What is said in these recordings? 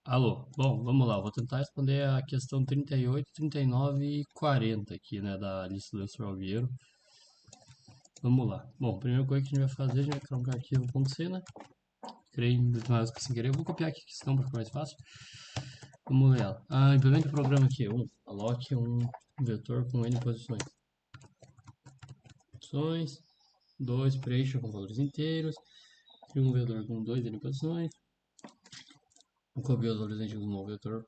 Alô, bom, vamos lá, vou tentar responder a questão 38, 39 e 40 aqui, né, da lista do Alvieiro. Vamos lá. Bom, a primeira coisa que a gente vai fazer, a gente vai criar um arquivo .c, né? Criei mais que sem querer, eu vou copiar aqui, senão para ficar mais fácil. Vamos ler ela. Implemente o programa aqui, aloque um vetor com n posições. Posições, 2, preencha com valores inteiros, cria um vetor com 2 n posições, copia os valores antigos do novo vetor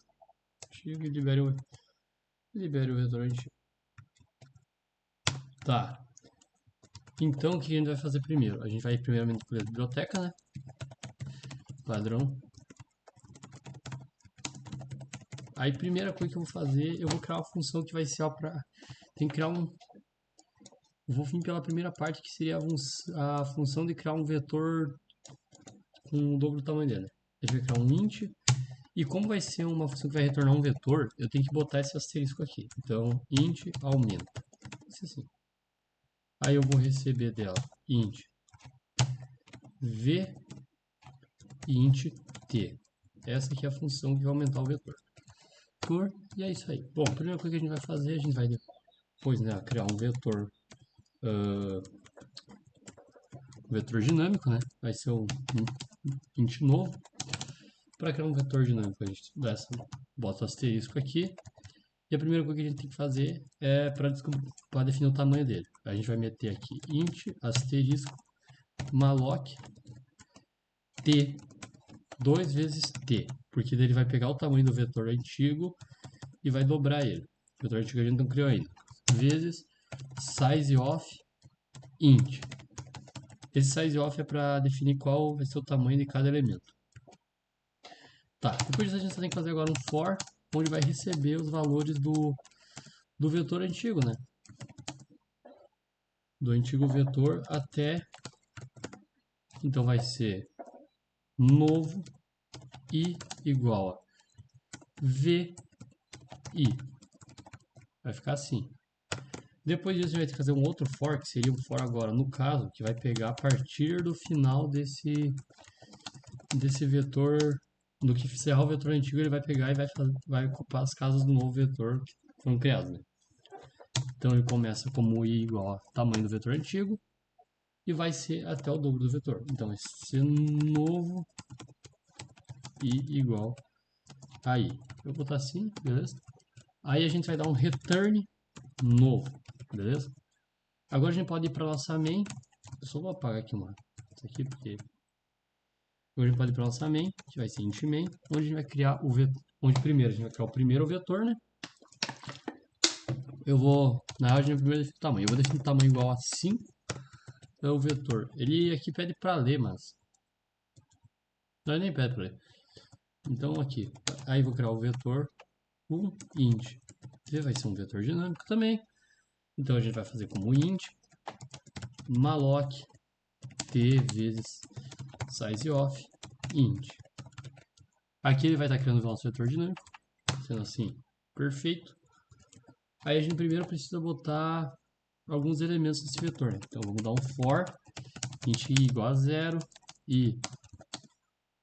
antigo e libere o vetor antigo. Tá. Então, o que a gente vai fazer primeiro? A gente vai primeiramente escolher a biblioteca, né? Padrão. Aí, primeira coisa que eu vou fazer, eu vou criar uma função que vai ser ó, pra... Tem que criar um... Eu vou vir pela primeira parte, que seria a função de criar um vetor com o dobro do tamanho dele. A gente vai criar um int, e como vai ser uma função que vai retornar um vetor, eu tenho que botar esse asterisco aqui. Então, int aumenta. Isso assim. Aí eu vou receber dela int v e int t. Essa aqui é a função que vai aumentar o vetor. E é isso aí. Bom, a primeira coisa que a gente vai fazer, a gente vai depois, né, criar um vetor dinâmico, né? Vai ser um int novo. Para criar um vetor dinâmico, a gente bota o asterisco aqui. E a primeira coisa que a gente tem que fazer é para definir o tamanho dele. A gente vai meter aqui int asterisco malloc t 2 vezes t, porque daí ele vai pegar o tamanho do vetor antigo e vai dobrar ele. O vetor antigo a gente não criou ainda. Vezes size of int. Esse size of é para definir qual vai ser o tamanho de cada elemento. Tá, depois disso a gente só tem que fazer agora um for, onde vai receber os valores do vetor antigo, né? Do antigo vetor até... Então vai ser novo i igual a vi. Vai ficar assim. Depois disso a gente vai ter que fazer um outro for, que seria um for agora, no caso, que vai pegar a partir do final desse vetor, do que encerrar o vetor antigo, ele vai pegar e vai ocupar as casas do novo vetor que foram criadas, né? Então ele começa como i igual ao tamanho do vetor antigo e vai ser até o dobro do vetor. Então esse novo i igual a i. Eu vou botar assim, beleza? Aí a gente vai dar um return novo, beleza? Agora a gente pode ir para nossa main. Eu só vou apagar aqui isso aqui porque agora a gente pode ir para nossa main, que vai ser int main, onde a gente vai criar o vetor, onde primeiro a gente vai criar o primeiro vetor, né? Na real, a gente primeiro definir o tamanho. Eu vou definir o tamanho igual a 5. É o vetor. Ele aqui pede para ler, mas não, ele nem pede para ler. Então aqui, aí eu vou criar o vetor int. Ele vai ser um vetor dinâmico também. Então a gente vai fazer como int malloc t vezes size of int. Aqui ele vai estar criando o nosso vetor dinâmico, sendo assim, perfeito. Aí a gente primeiro precisa botar alguns elementos desse vetor, né? Então vamos dar um for int i igual a 0 e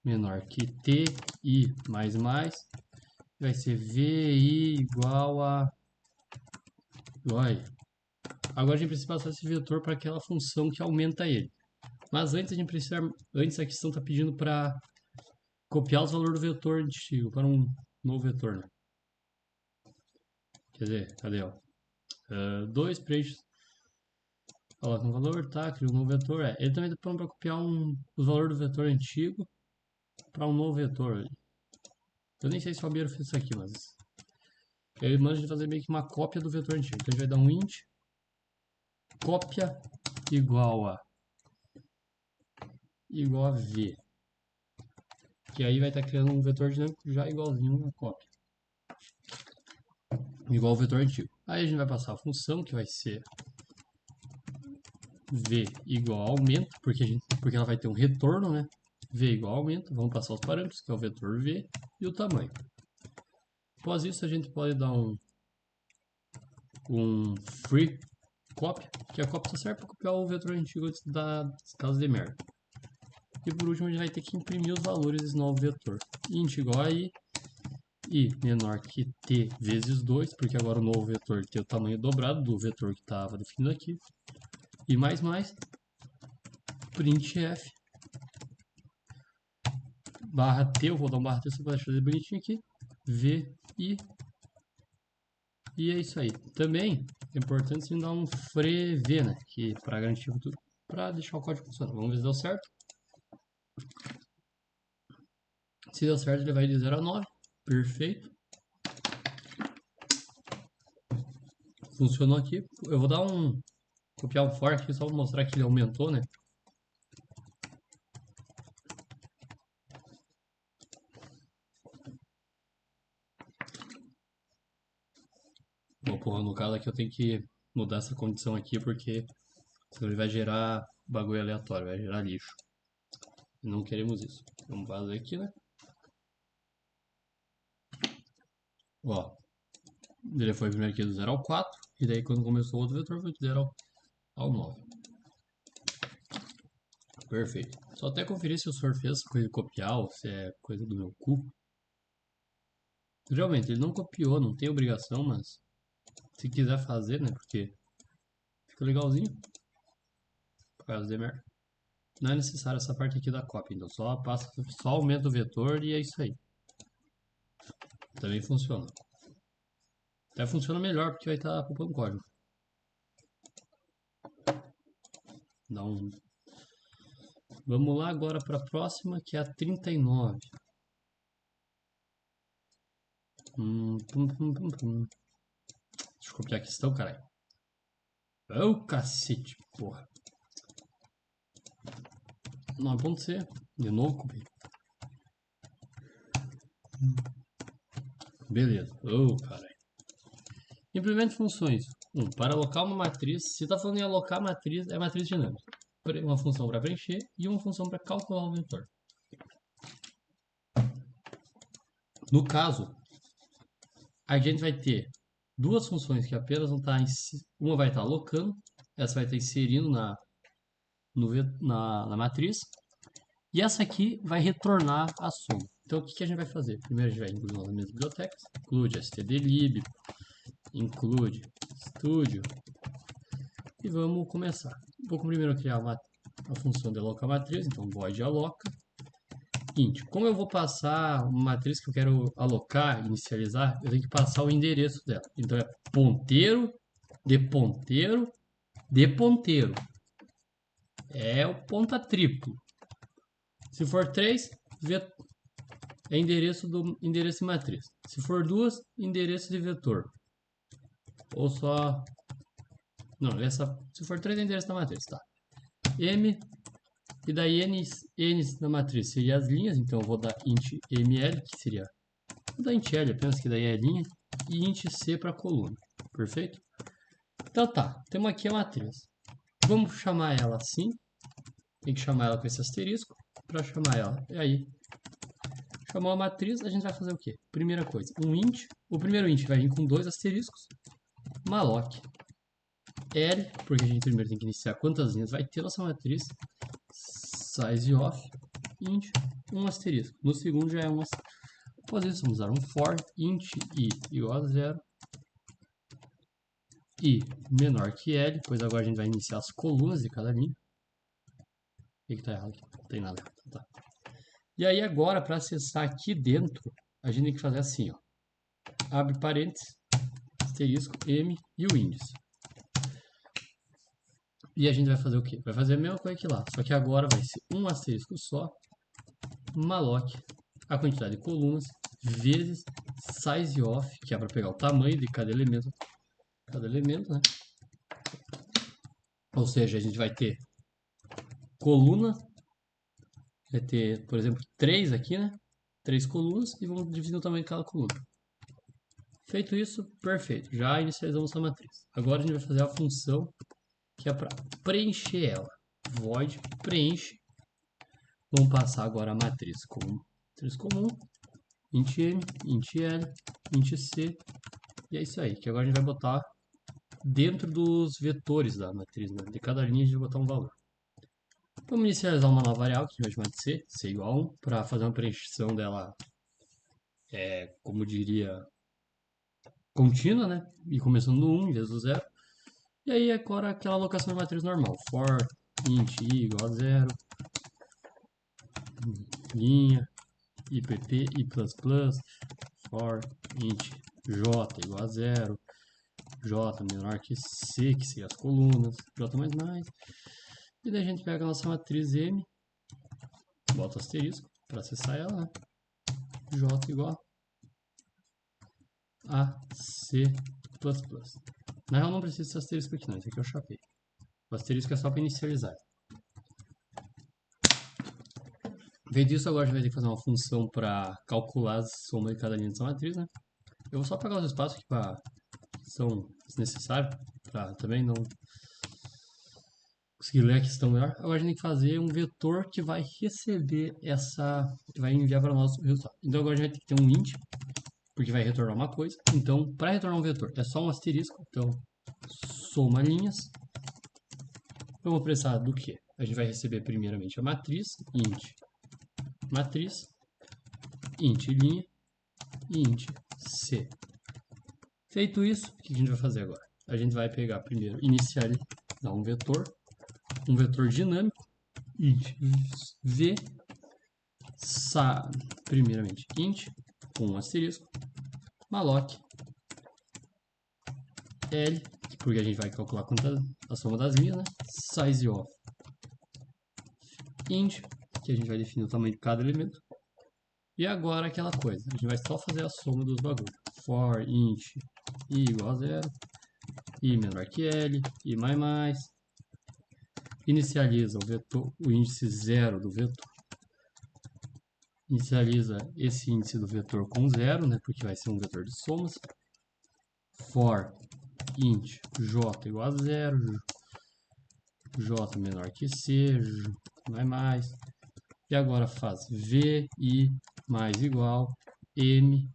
menor que t i mais vai ser vi igual a agora a gente precisa passar esse vetor para aquela função que aumenta ele. Mas antes antes a questão está pedindo para copiar os valores do vetor antigo para um novo vetor, né? Quer dizer, cadê, ó? 2 preenche, coloca um valor, tá? Cria um novo vetor. Ele também está pronto para copiar os valores do vetor antigo para um novo vetor. Eu nem sei se o Fabiano fez isso aqui, mas ele manda de fazer meio que uma cópia do vetor antigo. Então a gente vai dar um int cópia igual a v, que aí vai estar criando um vetor dinâmico já igualzinho uma cópia, igual ao vetor antigo. Aí a gente vai passar a função que vai ser v igual a aumento, porque ela vai ter um retorno, né? V igual a aumento, vamos passar os parâmetros, que é o vetor v e o tamanho. Após isso a gente pode dar um free copy, que a cópia só serve para copiar o vetor antigo das casas de merda. E por último a gente vai ter que imprimir os valores desse novo vetor. Int igual a i I menor que t vezes 2, porque agora o novo vetor tem o tamanho dobrado do vetor que estava definido aqui. E mais, printf, barra t, eu vou dar um barra t só para deixar ele bonitinho aqui, v, i, e é isso aí. Também é importante sim dar um frev, né, que para garantir tudo, para deixar o código funcionando. Vamos ver se deu certo. Se deu certo, ele vai de 0 a 9, perfeito. Funcionou aqui. Eu vou dar copiar um for aqui só para mostrar que ele aumentou, né? Bom, no caso aqui eu tenho que mudar essa condição aqui porque senão ele vai gerar bagulho aleatório, vai gerar lixo. Não queremos isso. Vamos fazer aqui, né? Ó, ele foi primeiro aqui do 0 ao 4, e daí quando começou o outro vetor foi do 0 ao 9. Perfeito. Só até conferir se o senhor fez essa coisa de copiar ou se é coisa do meu cu. Realmente, ele não copiou, não tem obrigação, mas se quiser fazer, né? Porque fica legalzinho. Fazer merda. Não é necessário essa parte aqui da cópia, então só aumenta o vetor e é isso aí. Também funciona. Até funciona melhor porque vai estar poupando código. Dá um... Vamos lá agora para a próxima, que é a 39. Deixa eu copiar a questão, caralho. Ô, cacete, porra. 9.c. De novo, copiei. Beleza. Ô, caralho. Implemente funções. Para alocar uma matriz. Se está falando em alocar matriz, é matriz dinâmica. Uma função para preencher e uma função para calcular o vetor. No caso, a gente vai ter duas funções que apenas vão estar... Uma vai estar alocando, essa vai estar inserindo na matriz. E essa aqui vai retornar a soma. Então, o que a gente vai fazer? Primeiro, a gente vai incluir nas minhas bibliotecas. Include stdlib, include studio. E vamos começar. Vou primeiro criar a função de alocar matriz. Então, void aloca. Int. Como eu vou passar uma matriz que eu quero alocar, inicializar, eu tenho que passar o endereço dela. Então, é ponteiro, de ponteiro, de ponteiro. É o ponta triplo. Se for 3, é endereço de matriz. Se for 2, endereço de vetor. Ou só... Não, se for 3, é endereço da matriz, tá. M, e daí n da matriz seria as linhas, então eu vou dar int ml, que seria... Vou dar int l apenas, que daí é linha, e int c para coluna. Perfeito? Então tá, temos aqui a matriz. Vamos chamar ela assim. Tem que chamar ela com esse asterisco para chamar ela. E aí, chamou a matriz, a gente vai fazer o quê? Primeira coisa, um int. O primeiro int vai vir com 2 asteriscos. Malloc L, porque a gente primeiro tem que iniciar quantas linhas vai ter nossa matriz. Size of int, um asterisco. No segundo já é um asterisco. Após isso, vamos usar um for int i igual a 0. I menor que L, pois agora a gente vai iniciar as colunas de cada linha. O que está errado aqui? Não tem nada errado. Tá. E aí agora, para acessar aqui dentro, a gente tem que fazer assim, ó. Abre parênteses, asterisco, M e o índice. E a gente vai fazer o quê? Vai fazer a mesma coisa que lá, só que agora vai ser um asterisco só, malloc, a quantidade de colunas, vezes size of, que é para pegar o tamanho de cada elemento, né? Ou seja, a gente vai ter coluna, vai ter, por exemplo, 3 aqui, né? 3 colunas e vamos dividir o tamanho de cada coluna. Feito isso, perfeito. Já inicializamos a matriz. Agora a gente vai fazer a função que é para preencher ela. Void preenche. Vamos passar agora a matriz comum. Matriz comum, int m, int l, int c. E é isso aí, que agora a gente vai botar dentro dos vetores da matriz, né? De cada linha a gente vai botar um valor. Vamos inicializar uma nova variável que a gente vai chamar de c igual a 1, para fazer uma preenchição dela como diria, contínua, né? E começando no 1 em vez do 0. E aí agora aquela alocação de matriz normal. For int i igual a 0, linha, ipp, i++, for int j igual a 0, j menor que c, que seria as colunas, j++. E daí a gente pega a nossa matriz M, bota asterisco para acessar ela, né? J igual a C++. Na real não precisa desse asterisco aqui não, esse aqui eu chapei. O asterisco é só para inicializar. Feito isso, agora a gente vai ter que fazer uma função para calcular a soma de cada linha dessa matriz, né? Eu vou só apagar os espaços aqui que são desnecessários, para também não conseguir ler a questão melhor. Agora a gente tem que fazer um vetor que vai receber que vai enviar para nós o resultado. Então agora a gente vai ter que ter um int, porque vai retornar uma coisa. Então, para retornar um vetor, é só um asterisco. Então, soma linhas. Vamos precisar do que? A gente vai receber primeiramente a matriz, int linha e int c. Feito isso, o que a gente vai fazer agora? A gente vai pegar primeiro, inicializar um vetor dinâmico, int v, primeiramente int, com um asterisco, malloc L, porque a gente vai calcular a soma das linhas, né? Size of int, que a gente vai definir o tamanho de cada elemento. E agora aquela coisa, a gente vai só fazer a soma dos bagulhos. For int i igual a 0, i menor que L, i mais. Inicializa o índice 0 do vetor. Inicializa esse índice do vetor com 0, né? Porque vai ser um vetor de somas. For int j igual a 0, j menor que c, mais. E agora faz v i mais igual m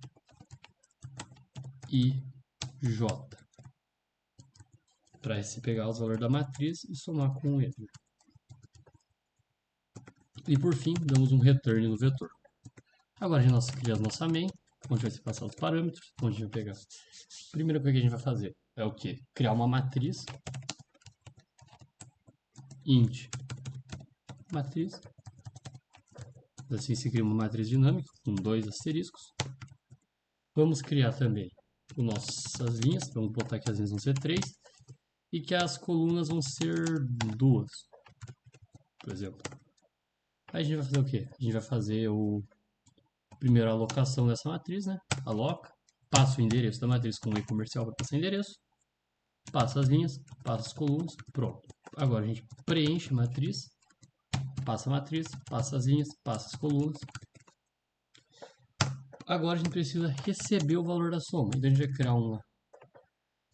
i j. Para se pegar os valores da matriz e somar com ele. E por fim, damos um return no vetor. Agora a gente cria a nossa main, onde vai se passar os parâmetros, onde a gente vai pegar. A primeira coisa que a gente vai fazer é o que? Criar uma matriz. Int matriz. Assim se cria uma matriz dinâmica com 2 asteriscos. Vamos criar também as nossas linhas. Vamos botar que as linhas vão ser 3 e que as colunas vão ser 2, por exemplo. Aí a gente vai fazer o quê? A gente vai fazer primeiro a alocação dessa matriz, né? Aloca, passa o endereço da matriz com o e comercial para passar endereço, passa as linhas, passa as colunas, pronto. Agora a gente preenche a matriz, passa as linhas, passa as colunas. Agora a gente precisa receber o valor da soma. Então a gente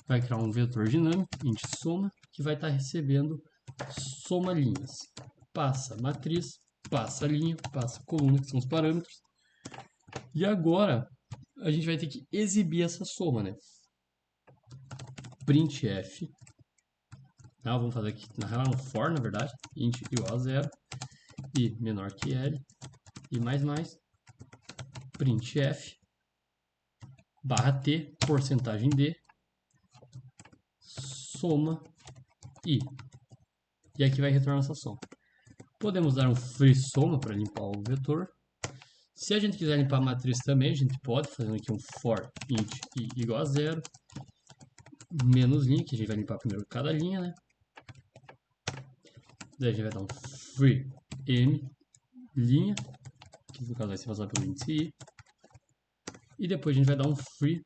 vai criar um vetor dinâmico, int soma, que vai estar recebendo soma linhas. Passa matriz, passa linha, passa coluna, que são os parâmetros. E agora a gente vai ter que exibir essa soma, né? Printf. Vamos fazer aqui, na real é um for, na verdade. Int igual a 0, i menor que L, i mais. Printf, barra t, porcentagem d, soma i. E aqui vai retornar essa soma. Podemos dar um free soma para limpar o vetor. Se a gente quiser limpar a matriz também, a gente pode, fazendo aqui um for int i igual a 0, menos linha, que a gente vai limpar primeiro cada linha, né? Daí a gente vai dar um free m linha, que no caso vai ser passado pelo índice i. E depois a gente vai dar um free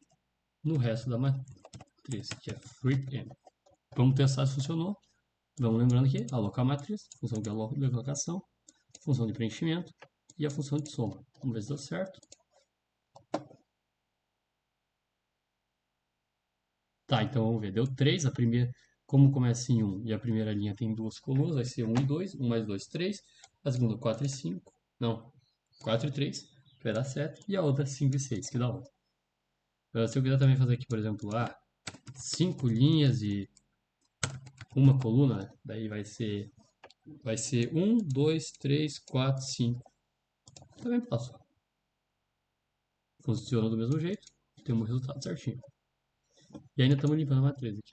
no resto da matriz, que é free m. Vamos testar se funcionou. Vamos lembrando aqui, alocar a matriz, função de alocação, função de preenchimento e a função de soma. Vamos ver se deu certo. Tá, então vamos ver. Deu 3, a primeira, como começa em 1 e a primeira linha tem 2 colunas, vai ser 1 e 2, 1 mais 2, 3. A segunda 4 e 5, não, 4 e 3, que vai dar 7. E a outra 5 e 6, que dá 11. Se eu quiser também fazer aqui, por exemplo, 5 linhas e uma coluna, daí vai ser 1, 2, 3, 4, 5. Também posso. Funciona do mesmo jeito. Temos o resultado certinho. E ainda estamos limpando a matriz aqui.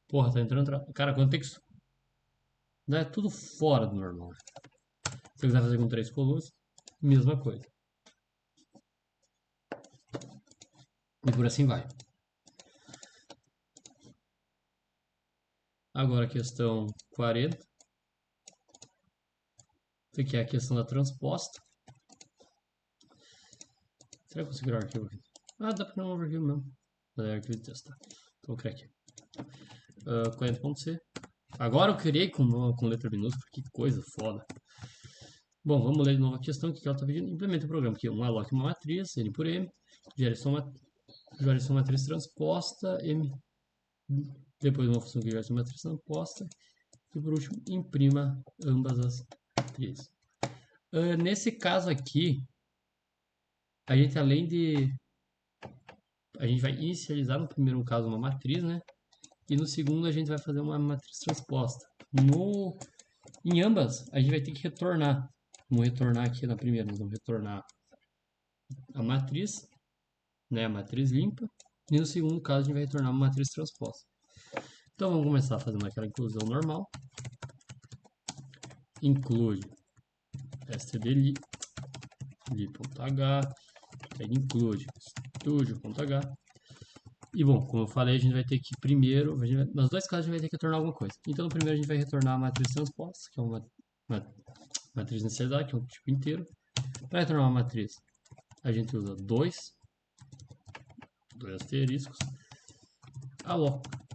Porra, tá entrando. Cara, quanto texto? É tudo fora do normal. Se eu quiser fazer com 3 colunas, mesma coisa. E por assim vai. Agora a questão 40. Isso aqui é a questão da transposta. Será que eu consigo criar um arquivo aqui? Ah, dá pra criar um arquivo mesmo. É arquivo de texto, tá? Então vou criar aqui. 40.c. Agora eu criei com letra minúscula. Que coisa foda. Bom, vamos ler de novo a questão que ela está pedindo. Implementa o programa aqui. Alloque uma matriz, N por M. Gere sua matriz transposta, M. Depois uma função que gera sua matriz transposta. E por último, imprima ambas as matrizes. Nesse caso aqui, a gente além de... A gente vai inicializar no primeiro caso uma matriz, né? E no segundo a gente vai fazer uma matriz transposta. Em ambas, a gente vai ter que retornar. Vamos retornar aqui na primeira, nós vamos retornar a matriz, né? A matriz limpa. E no segundo caso, a gente vai retornar uma matriz transposta. Então vamos começar fazendo aquela inclusão normal. Inclui std_li.h, include studio.h. E bom, como eu falei, a gente vai ter que primeiro, nos dois casos a gente vai ter que retornar alguma coisa. Então no primeiro a gente vai retornar a matriz transposta, que é uma matriz inicializada, que é um tipo inteiro. Para retornar uma matriz, a gente usa dois asteriscos,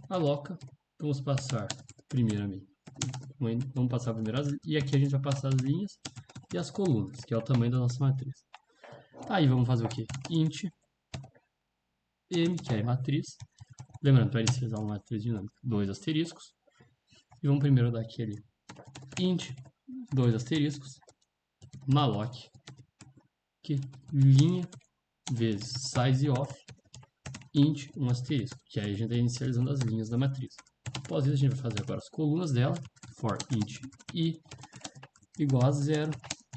aloca, vamos passar primeiramente, vamos passar primeiro e aqui a gente vai passar as linhas e as colunas, que é o tamanho da nossa matriz. Aí vamos fazer o que? Int m, que é a matriz, lembrando, para inicializar uma matriz dinâmica, dois asteriscos, e vamos primeiro dar aqui ali, int, dois asteriscos, malloc, que linha vezes sizeOf, int, um asterisco, que aí a gente está inicializando as linhas da matriz. Após isso, a gente vai fazer agora as colunas dela, for int i igual a 0,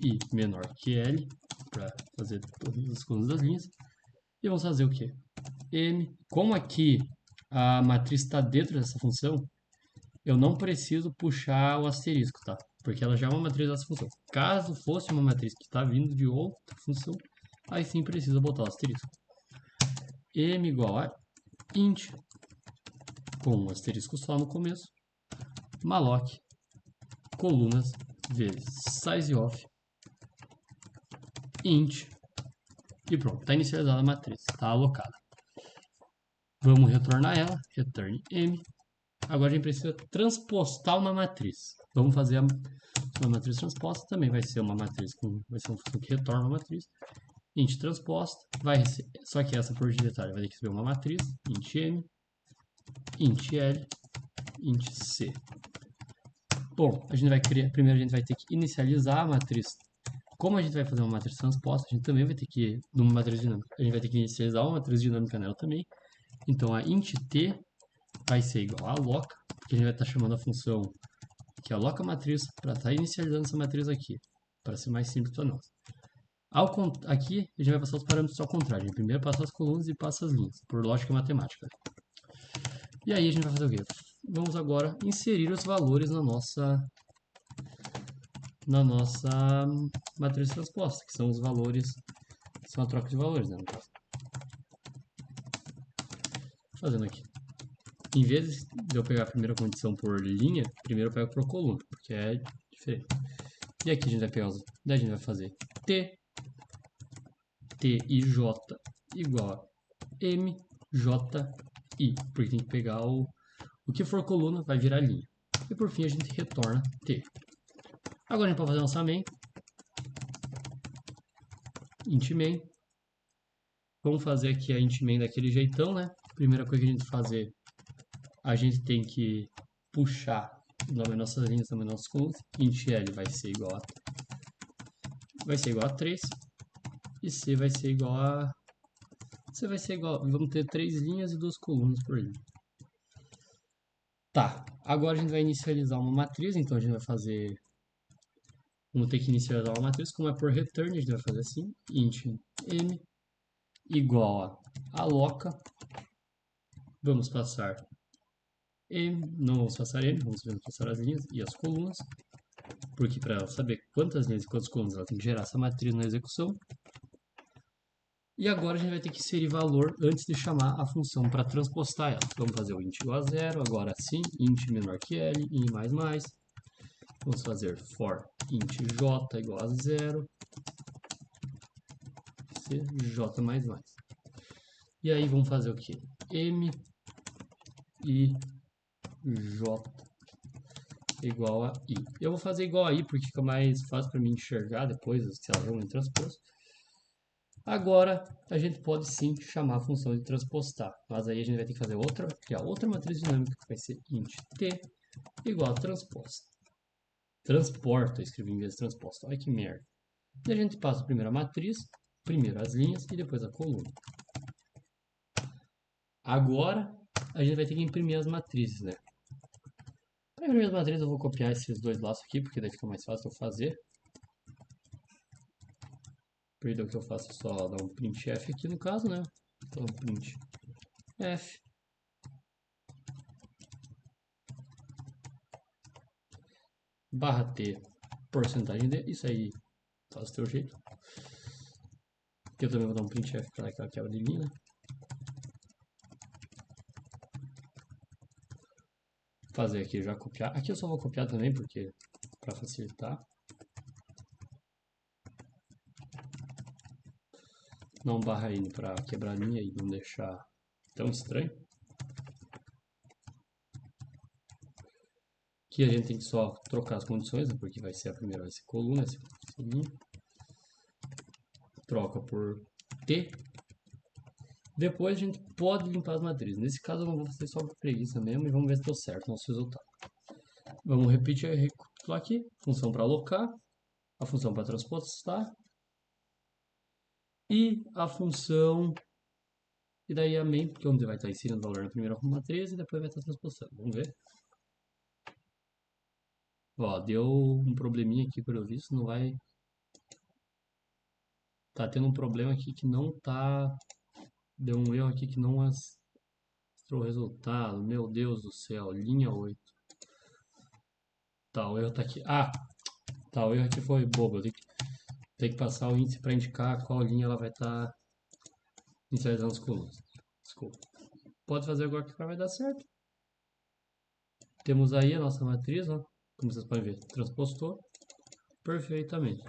i menor que l, para fazer todas as colunas das linhas. E vamos fazer o que? M, como aqui a matriz está dentro dessa função, eu não preciso puxar o asterisco, tá? Porque ela já é uma matriz dessa função. Caso fosse uma matriz que está vindo de outra função, aí sim precisa botar o asterisco. M igual a int, com um asterisco só no começo, malloc, colunas vezes sizeOf, int, e pronto, está inicializada a matriz, está alocada. Vamos retornar ela, return m. Agora a gente precisa transpostar uma matriz. Vamos fazer uma matriz transposta, também vai ser uma matriz vai ser uma função que retorna uma matriz. Int transposta, só que essa por detalhe vai ter que receber uma matriz, int m, int l, int c. Bom, primeiro a gente vai ter que inicializar a matriz. Como a gente vai fazer uma matriz transposta, a gente também vai ter que, numa matriz dinâmica, a gente vai ter que inicializar uma matriz dinâmica nela também. Então a int t vai ser igual a aloca, porque a gente vai estar chamando a função que aloca a matriz para estar inicializando essa matriz aqui, para ser mais simples para nós. Aqui a gente vai passar os parâmetros ao contrário. A gente primeiro passa as colunas e passa as linhas, por lógica matemática. E aí a gente vai fazer o quê? Vamos agora inserir os valores na nossa matriz transposta, que são os valores, são a troca de valores, né, no caso. Fazendo aqui. Em vez de eu pegar a primeira condição por linha, primeiro eu pego por coluna, porque é diferente. E aqui a gente vai pegar daí a gente vai fazer T, Tij igual a MJI, porque tem que pegar o que for coluna vai virar linha. E por fim a gente retorna T. Agora a gente pode fazer nossa main, int main. Vamos fazer aqui a int main daquele jeitão, né? Primeira coisa que a gente fazer, a gente tem que puxar o nome das nossas linhas, o nome das nossas colunas. Int L vai ser igual a 3 e C vai ser igual a... vamos ter 3 linhas e 2 colunas por linha. Tá, agora a gente vai inicializar uma matriz, então a gente vai fazer Vamos ter que inicializar uma matriz, como é por return, a gente vai fazer assim, int m igual a aloca, vamos passar m, não vamos passar m, vamos passar as linhas e as colunas, porque para ela saber quantas linhas e quantas colunas ela tem que gerar essa matriz na execução. E agora a gente vai ter que inserir valor antes de chamar a função para transpostar ela. Vamos fazer o int igual a 0, agora sim, int menor que l, i mais mais. Vamos fazer for int j igual a 0, cj mais mais. E aí vamos fazer o que? M i j igual a i. Eu vou fazer igual a i porque fica mais fácil para mim enxergar depois se elas vão em transposto. Agora a gente pode sim chamar a função de transpostar, mas aí a gente vai ter que fazer criar outra matriz dinâmica que vai ser int t igual a transposta. Transporta, eu escrevi em vez de transposta, olha que merda. E a gente passa primeiro a matriz, primeiro as linhas e depois a coluna. Agora a gente vai ter que imprimir as matrizes, né? Para imprimir as matrizes eu vou copiar esses dois laços aqui, porque daí fica mais fácil eu fazer. Perdão que eu faço só dar um printf aqui no caso, né? Então printf barra t porcentagem de, isso aí faz do teu jeito. Aqui eu também vou dar um printf para aquela quebra de linha, né? Fazer aqui já copiar. Aqui eu só vou copiar também porque para facilitar. Dar um barra n para quebrar a linha e não deixar tão estranho. Aqui a gente tem que só trocar as condições, né, porque vai ser a primeira, vai ser coluna, essa linha. Troca por t. Depois a gente pode limpar as matrizes. Nesse caso eu não vou fazer só por preguiça mesmo e vamos ver se deu certo o nosso resultado. Vamos repetir e recapitular aqui. Função para alocar, a função para transpostar e a função... E daí a main, porque onde vai estar inserindo o valor na primeira matriz e depois vai estar transpostando. Vamos ver. Ó, deu um probleminha aqui pelo visto, não vai... Tá tendo um problema aqui que não tá... Deu um erro aqui que não mostrou o resultado. Meu Deus do céu, linha 8. Tá, o erro tá aqui. Ah, tá, o erro aqui foi bobo. Eu tenho que passar o índice para indicar qual linha ela vai estar inicializando as colunas. Desculpa. Pode fazer agora que vai dar certo. Temos aí a nossa matriz, ó. Como vocês podem ver, transpostou perfeitamente.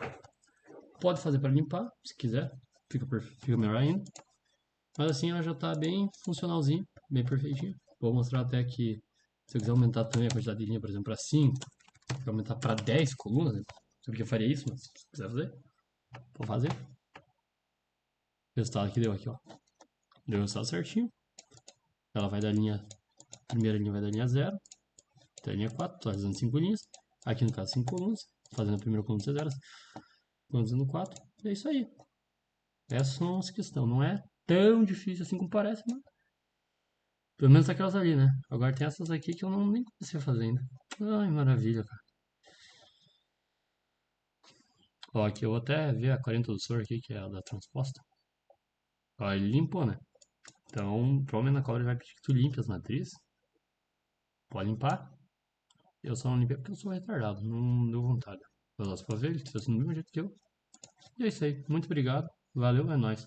Pode fazer para limpar, se quiser. Fica melhor ainda. Mas assim ela já está bem funcionalzinho, bem perfeitinho. Vou mostrar até que se eu quiser aumentar também a quantidade de linha, por exemplo, para 5, aumentar para 10 colunas, né? Não sei porque eu faria isso, mas se quiser fazer, vou fazer. O resultado que deu aqui, ó. Deu o resultado certinho. Ela vai da linha, a primeira linha vai da linha 0 até a linha 4, atualizando 5 linhas. Aqui no caso 5 colunas, fazendo a primeira coluna de 0, coluna 4. E é isso aí. Essa é a nossa questão. Não é tão difícil assim como parece, mas... Pelo menos aquelas ali, né? Agora tem essas aqui que eu nem comecei a fazer ainda. Ai, maravilha, cara. Ó, aqui eu vou até ver a 40 do Sor aqui, que é a da transposta. Ó, ele limpou, né? Então, provavelmente na cola ele vai pedir que tu limpe as matrizes. Pode limpar. Eu só não limpei porque eu sou retardado, não deu vontade. Mas lá, se for ver, ele tá fazendo do mesmo jeito que eu. E é isso aí. Muito obrigado. Valeu, é nóis.